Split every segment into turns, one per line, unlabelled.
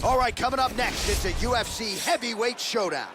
All right, coming up next, it's a UFC heavyweight showdown.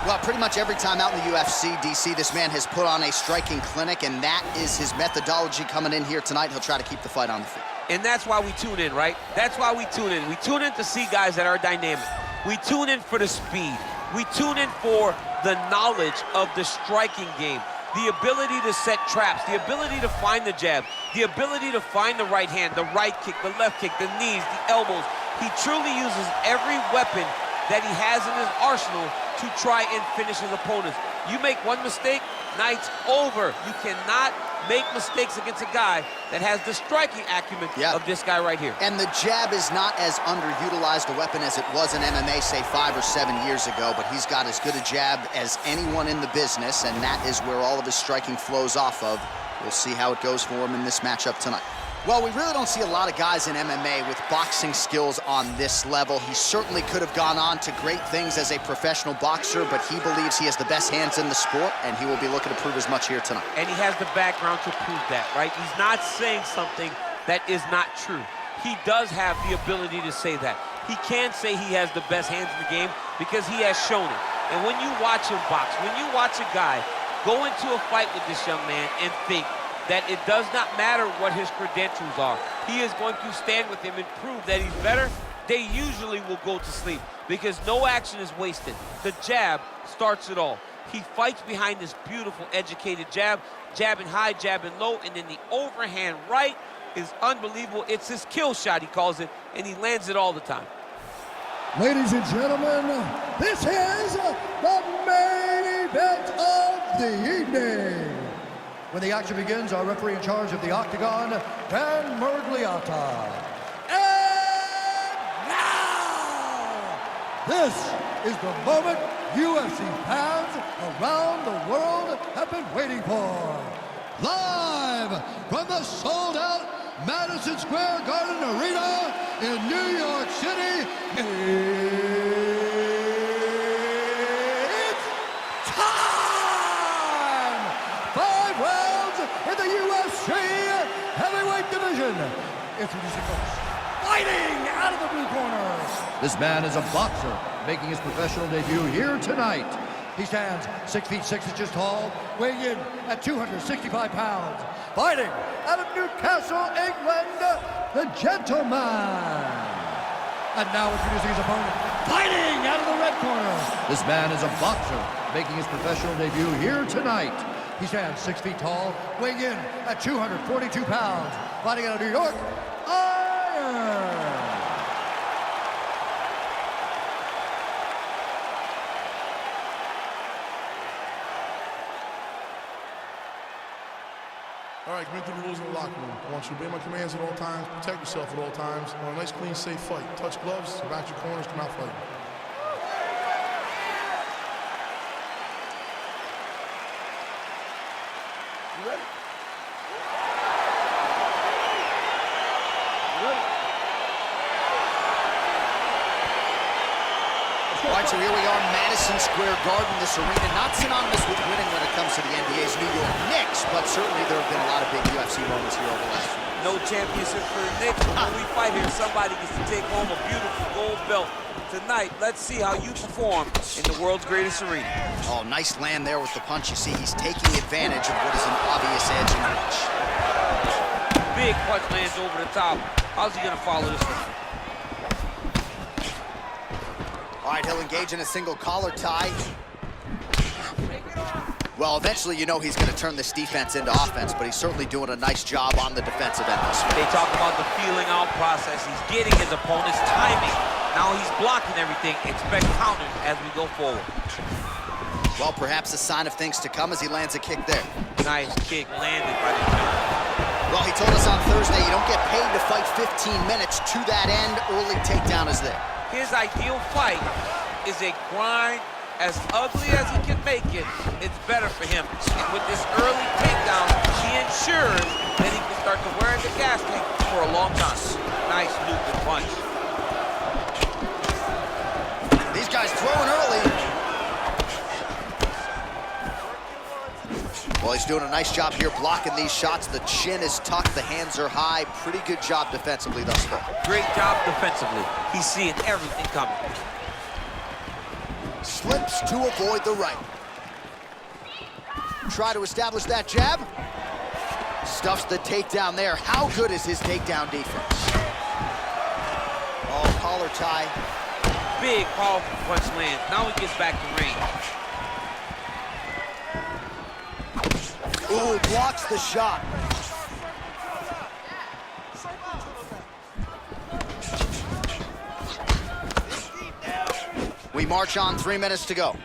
Well, pretty much every time out in the UFC, DC, this man has put on a striking clinic, and that is his methodology coming in here tonight. He'll try to keep the fight on the feet.
And that's why we tune in, right? That's why we tune in. We tune in to see guys that are dynamic. We tune in for the speed. We tune in for the knowledge of the striking game, the ability to set traps, the ability to find the jab, the ability to find the right hand, the right kick, the left kick, the knees, the elbows. He truly uses every weapon that he has in his arsenal to try and finish his opponents. You make one mistake, night's over. You cannot make mistakes against a guy that has the striking acumen of this guy right here.
And the jab is not as underutilized a weapon as it was in MMA, say 5 or 7 years ago, but he's got as good a jab as anyone in the business, and that is where all of his striking flows off of. We'll see how it goes for him in this matchup tonight. Well, we really don't see a lot of guys in MMA with boxing skills on this level. He certainly could have gone on to great things as a professional boxer, but he believes he has the best hands in the sport, and he will be looking to prove as much here tonight. And
he has the background to prove that, right? He's not saying something that is not true. He does have the ability to say that. He can say he has the best hands in the game because he has shown it. And when you watch him box, when you watch a guy go into a fight with this young man and think that it does not matter what his credentials are, he is going to stand with him and prove that he's better, they usually will go to sleep because no action is wasted. The jab starts it all. He fights behind this beautiful, educated jab, jabbing high, jabbing low, and then the overhand right is unbelievable. It's his kill shot, he calls it, and he lands it all the time.
Ladies and gentlemen, this is the main event of the evening. When the action begins, our referee in charge of the Octagon, Dan Mergliata. And now, this is the moment UFC fans around the world have been waiting for. Live from the sold-out Madison Square Garden Arena in New York City, it's time! 5 rounds in the UFC heavyweight division. Introducing first, fighting out of the blue corner. This man is a boxer making his professional debut here tonight. He stands 6 feet 6 inches tall, weighing in at 265 pounds. Fighting out of Newcastle, England, the Gentleman. And now introducing his opponent, fighting out of the red corner. This man is a boxer making his professional debut here tonight. He stands 6 feet tall, weighing in at 242 pounds. Fighting out of New York, Iron.
All right, commit to the rules in the locker room. I want you to obey my commands at all times, protect yourself at all times. I want a nice, clean, safe fight. Touch gloves, back your corners, come out fighting. You ready? You ready?
All right, so here we are, Madison Square Garden. This arena not synonymous with winning when it comes to the NBA's New York Knicks, but certainly there have been a lot of big UFC moments here over the last few years.
No championship for the Knicks, but when we fight here, somebody gets to take home a beautiful gold belt. Tonight, let's see how you perform in the world's greatest arena.
Oh, nice land there with the punch. You see, he's taking advantage of what is an obvious edge in reach.
Big punch lands over the top. How's he gonna follow this one?
All right, he'll engage in a single collar tie. Well, eventually, you know he's going to turn this defense into offense, but he's certainly doing a nice job on the defensive end.
They talk about the feeling out process. He's getting his opponent's timing. Now he's blocking everything. Expect counters as we go forward.
Well, perhaps a sign of things to come as he lands a kick there.
Nice kick landed by the gentleman.
Well, he told us on Thursday you don't get paid to fight 15 minutes. To that end, early takedown is there.
His ideal fight is a grind. As ugly as he can make it, it's better for him. And with this early takedown, he ensures that he can start to wear the gas tank for a long time. Nice loop and punch.
These guys throwing early. he's doing a nice job here blocking these shots. The chin is tucked, the hands are high. Pretty good job defensively thus far.
Great job defensively. He's seeing everything coming.
Slips to avoid the right. Try to establish that jab. Stuffs the takedown there. How good is his takedown defense? Oh, collar tie.
Big, powerful punch lands. Now he gets back to range.
Ooh, blocks the shot. We march on, 3 minutes to go.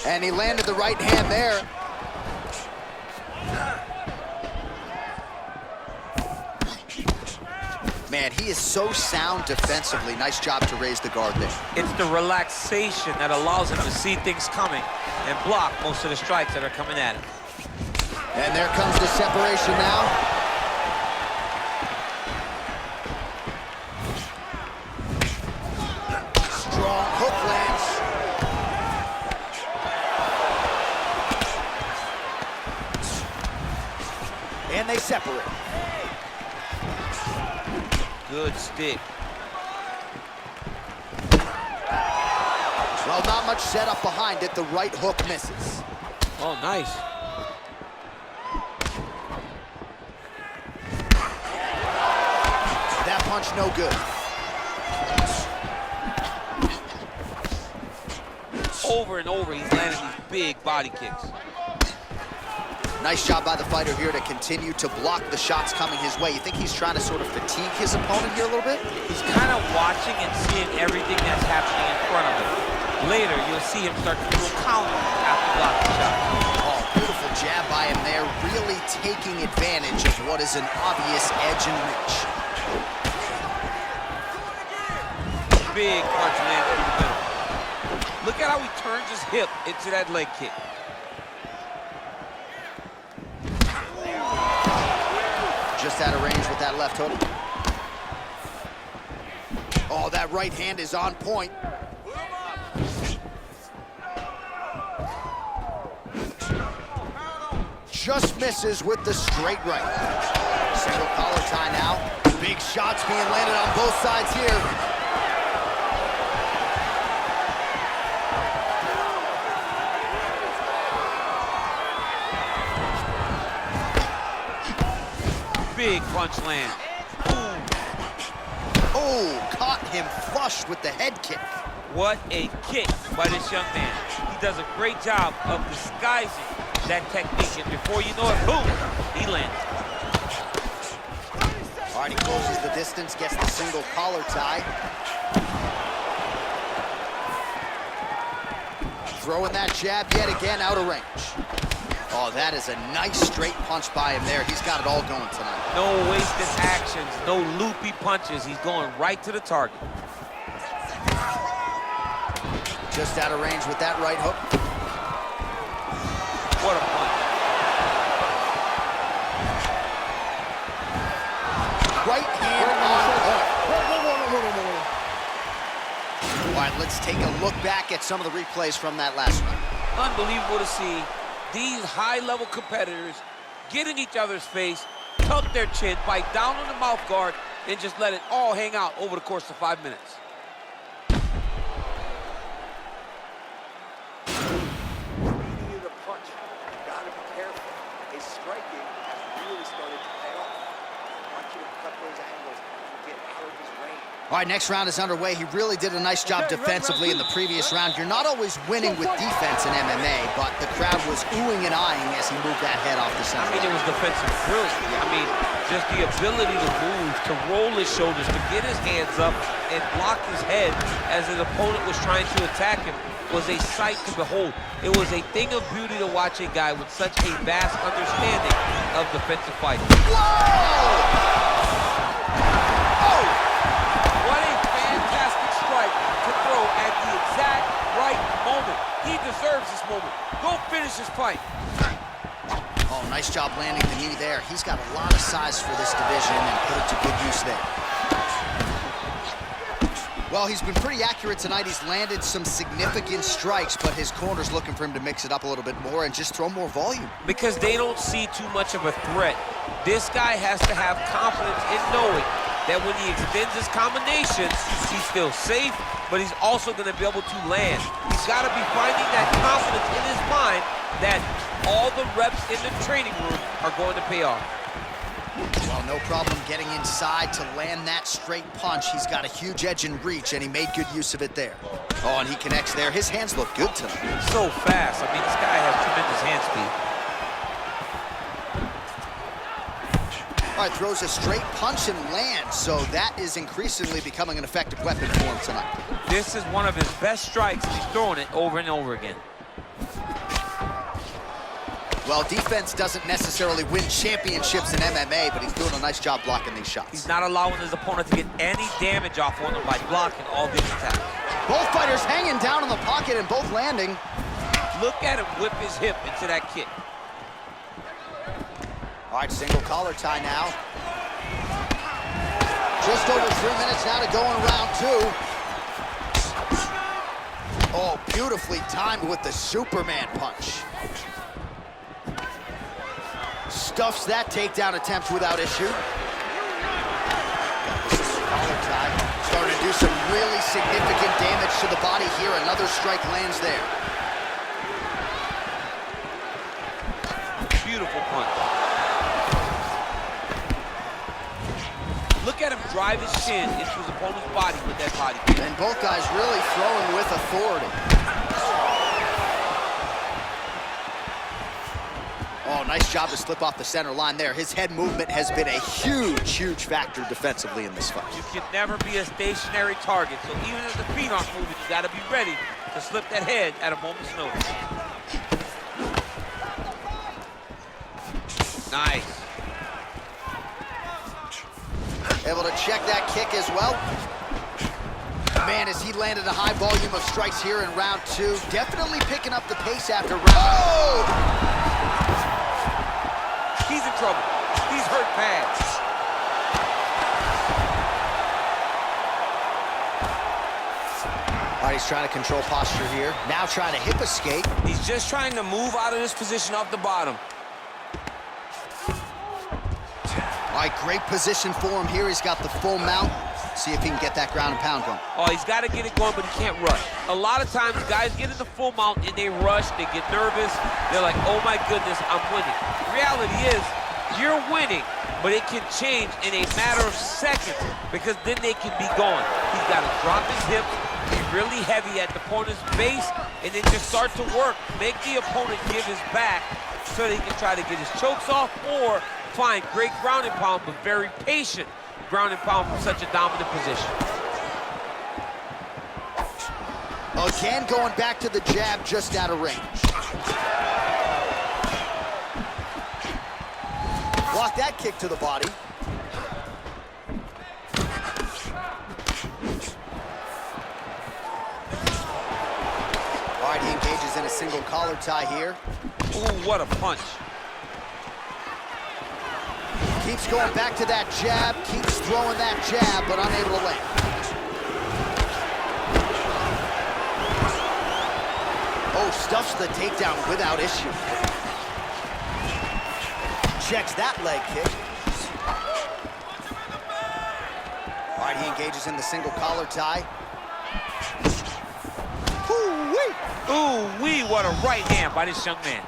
And he landed the right hand there. Man, he is so sound defensively. Nice job to raise the guard there.
It's the relaxation that allows him to see things coming and block most of the strikes that are coming at him.
And there comes the separation now. Strong hook lands. And they separate.
Good stick.
Well, not much setup behind it. The right hook misses.
Oh, nice.
That punch no good.
Over and over, he's landing these big body kicks.
Nice job by the fighter here to continue to block the shots coming his way. You think he's trying to sort of fatigue his opponent here a little bit?
He's kind of watching and seeing everything that's happening in front of him. Later, you'll see him start to do a counter after blocking shots.
Oh, beautiful jab by him there, really taking advantage of what is an obvious edge and reach.
Big punch lands through the middle. Look at how he turns his hip into that leg kick.
Just out of range with that left hook. Oh, that right hand is on point. Just misses with the straight right. Single collar tie now. Big shots being landed on both sides here.
Big punch land.
Oh, caught him flush with the head kick.
What a kick by this young man. He does a great job of disguising that technique, and before you know it, boom, he lands.
All right, he closes the distance, gets the single collar tie. Throwing that jab yet again out of range. Oh, that is a nice straight punch by him there. He's got it all going tonight.
No wasted actions, no loopy punches. He's going right to the target.
Just out of range with that right hook.
What a punch.
Right hand on point. All right, let's take a look back at some of the replays from that last one.
Unbelievable to see these high-level competitors get in each other's face, tuck their chin, bite down on the mouth guard, and just let it all hang out over the course of 5 minutes.
Reading the punch, you gotta be careful. His striking has really started to pay off. I want you to cut those angles and get out of his range.
All right, next round is underway. He really did a nice job defensively in the previous round. You're not always winning with defense in MMA, but the crowd was oohing and eyeing as he moved that head off the center.
I mean, it was defensive brilliance. I mean, just the ability to move, to roll his shoulders, to get his hands up and block his head as his opponent was trying to attack him was a sight to behold. It was a thing of beauty to watch a guy with such a vast understanding of defensive fighting.
Whoa!
At the exact right moment. He deserves this moment. Go finish his fight.
Oh, nice job landing the knee there. He's got a lot of size for this division and put it to good use there. Well, he's been pretty accurate tonight. He's landed some significant strikes, but his corner's looking for him to mix it up a little bit more and just throw more volume.
Because they don't see too much of a threat. This guy has to have confidence in knowing that when he extends his combinations, he's still safe, but he's also going to be able to land. He's got to be finding that confidence in his mind that all the reps in the training room are going to pay off.
Well, no problem getting inside to land that straight punch. He's got a huge edge and reach, and he made good use of it there. Oh, and he connects there. His hands look good tonight.
So fast. I mean, this guy has tremendous hand speed.
All right, throws a straight punch and lands, so that is increasingly becoming an effective weapon for him tonight.
This is one of his best strikes. He's throwing it over and over again.
Well, defense doesn't necessarily win championships in MMA, but he's doing a nice job blocking these shots.
He's not allowing his opponent to get any damage off on him by blocking all these attacks.
Both fighters hanging down in the pocket and both landing.
Look at him whip his hip into that kick.
All right, single collar tie now. Just over 3 minutes now to go in round 2. Oh, beautifully timed with the Superman punch. Stuffs that takedown attempt without issue. This is collar tie. Starting to do some really significant damage to the body here. Another strike lands there.
Beautiful punch. Look at him drive his shin into his opponent's body with that body kick.
And both guys really throwing with authority. Oh, nice job to slip off the center line there. His head movement has been a huge, huge factor defensively in this fight.
You can never be a stationary target, so even as the feet aren't moving, you got to be ready to slip that head at a moment's notice. Nice.
Able to check that kick as well. Man, as he landed a high volume of strikes here in round 2. Definitely picking up the pace after round... Oh!
He's in trouble. He's hurt bad.
All right, he's trying to control posture here. Now trying to hip escape.
He's just trying to move out of this position off the bottom.
All right, great position for him here. He's got the full mount. See if he can get that ground and pound going.
Oh, he's got to get it going, but he can't rush. A lot of times, guys get in the full mount and they rush, they get nervous. They're like, oh my goodness, I'm winning. The reality is, you're winning, but it can change in a matter of seconds because then they can be gone. He's got to drop his hips, be really heavy at the opponent's base, and then just start to work. Make the opponent give his back so that he can try to get his chokes off or find great ground and pound, but very patient ground and pound from such a dominant position.
Again, going back to the jab just out of range. Block that kick to the body. All right, he engages in a single collar tie here.
Ooh, what a punch.
Keeps going back to that jab, keeps throwing that jab, but unable to land. Oh, stuffs the takedown without issue. Checks that leg kick. All right, he engages in the single collar tie. Ooh-wee!
Ooh-wee, what a right hand by this young man.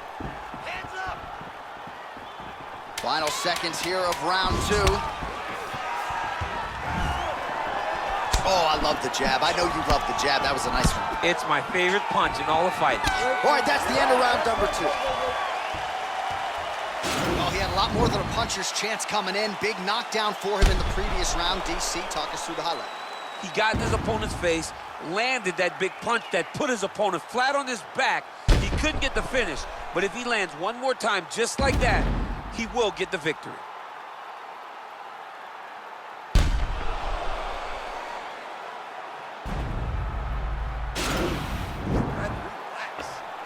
Final seconds here of round 2. Oh, I love the jab. I know you love the jab. That was a nice one.
It's my favorite punch in all the fighting.
All right, that's the end of round number 2. Oh, he had a lot more than a puncher's chance coming in. Big knockdown for him in the previous round. DC, talk us through the highlight.
He got in his opponent's face, landed that big punch that put his opponent flat on his back. He couldn't get the finish, but if he lands one more time just like that, he will get the victory.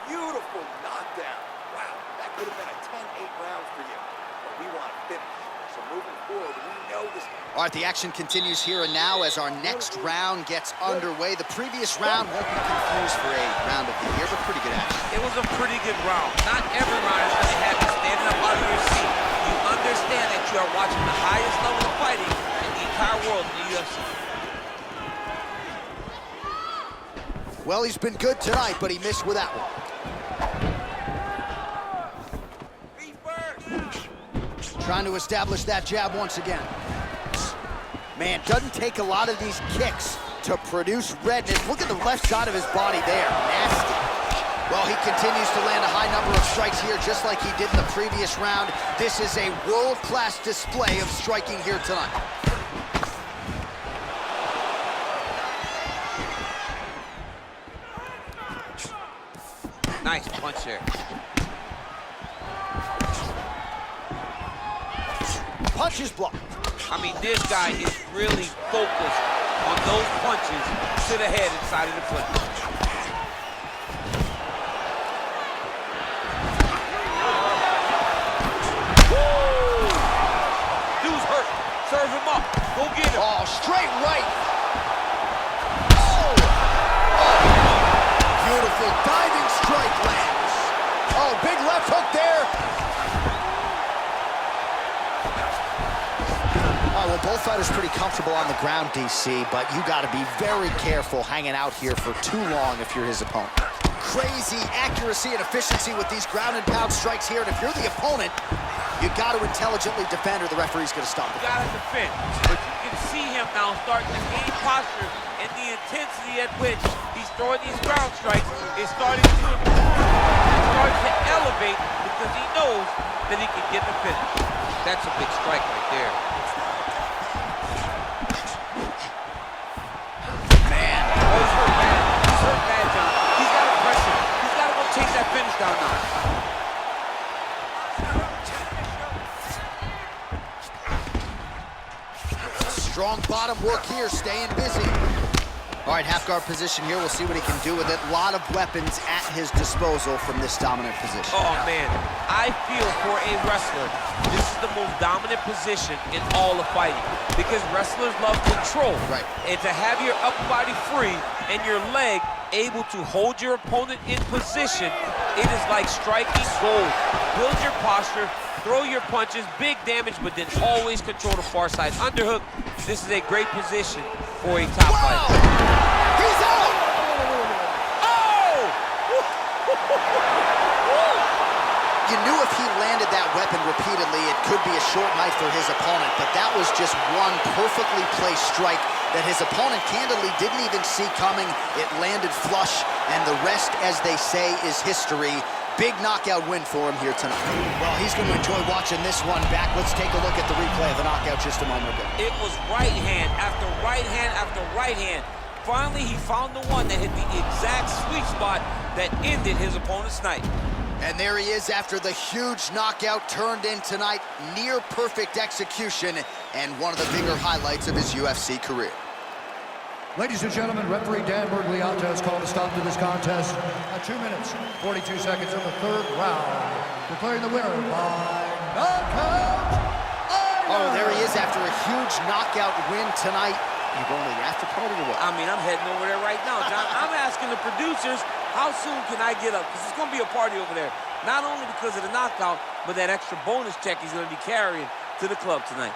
Beautiful knockdown. Wow, that could have been a 10-8 round for you. But we want to finish. So moving forward, we know this
All right, the action continues here and now as our next round gets underway. The previous round won't be confused for a round of the year, but pretty good action.
It was a pretty good round. Not every round is going to have you standing up out of your seat. You understand that you are watching the highest level of fighting in the entire world in the UFC.
Well, he's been good tonight, but he missed with that one. Trying to establish that jab once again. Man, doesn't take a lot of these kicks to produce redness. Look at the left side of his body there. Nasty. Well, he continues to land a high number of strikes here, just like he did in the previous round. This is a world-class display of striking here tonight.
Nice punch there.
Punch is blocked.
I mean, this guy is really focused on those punches to the head inside of the foot. Woo! Dude's hurt. Serve him up. Go get him.
Oh, straight right. Oh! Beautiful diving strike lands. Oh, big left hook there. Well, both fighters pretty comfortable on the ground, DC, but you got to be very careful hanging out here for too long if you're his opponent. Crazy accuracy and efficiency with these ground and pound strikes here, and if you're the opponent, you got to intelligently defend or the referee's going to stop it.
You got to defend, but you can see him now starting to gain posture, and the intensity at which he's throwing these ground strikes is starting to improve. He's starting to elevate because he knows that he can get the finish. That's a big strike right there. That finish down now.
Strong bottom work here, staying busy. All right, half guard position here. We'll see what he can do with it. A lot of weapons at his disposal from this dominant position.
Oh, man. I feel for a wrestler, this is the most dominant position in all of fighting because wrestlers love control.
Right.
And to have your upper body free and your leg able to hold your opponent in position, it is like striking gold. Build your posture, throw your punches, big damage, but then always control the far side underhook. This is a great position for a top fighter.
He's out!
Oh!
You knew if he landed that weapon repeatedly, it could be a short night for his opponent, but that was just one perfectly placed strike that his opponent candidly didn't even see coming. It landed flush, and the rest, as they say, is history. Big knockout win for him here tonight. Well, he's going to enjoy watching this one back. Let's take a look at the replay of the knockout just a moment ago.
It was right hand after right hand after right hand. Finally, he found the one that hit the exact sweet spot that ended his opponent's night.
And there he is after the huge knockout turned in tonight. Near perfect execution and one of the bigger highlights of his UFC career.
Ladies and gentlemen, referee Dan Bergliata has called a stop to this contest at 2 minutes, 42 seconds of the third round, declaring the winner by knockout.
Oh, there he is after a huge knockout win tonight. You going to the after party or what?
I mean, I'm heading over there right now, John. I'm asking the producers, how soon can I get up? Because it's going to be a party over there. Not only because of the knockout, but that extra bonus check he's going to be carrying to the club tonight.